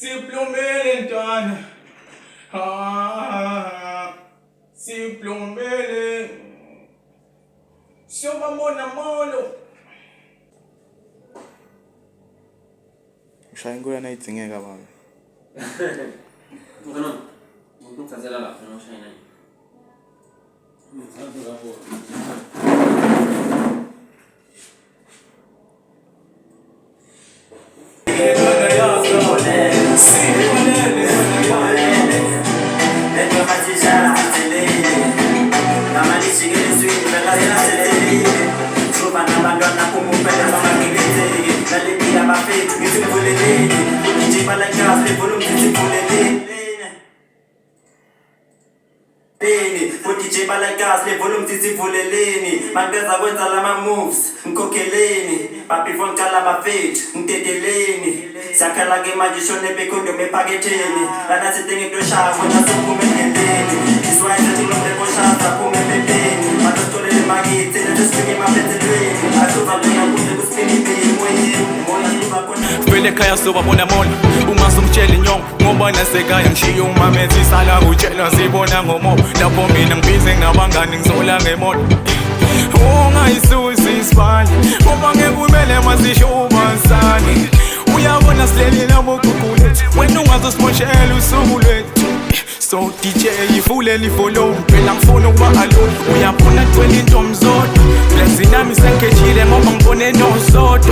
Simplumele ntwana, simplumele, siyobabona molo. Ushaya inkuyana ayidingeka baba. Mfana, ngikuchazela lapha noshaya naye. DJ Balagas le volume tizivuleleni mangeza kwenza lama moves ngikokheleni babifon kala bafethu ngiteteleni sakhala ke manje shone bekondo mephaketheni lana sidinga into shaya wena sokuphume endleleni iswayile tilombe koshada phume bebeni matotolele makithi lesifike emaphethelweni asuka lena kuze kusipini moyeni Vele ekhaya sobabona molo uma songitshela inyongo ngoba nasekhaya ngishiya umamethi sala kutshela sibona ngomobo lapho mina ngibize nabangani ngizola ngemoto ungayisusi isibali ngoba ngekumele masisho ubansani uyabona silele labo gugulethu wena ungazosimoshela usuku lwethu so DJ yivulele ivolume phela ngifuna ukuba alone uyabona kugcwele into mzodo blessing nami sengikhethile ngoba ngibone nosodo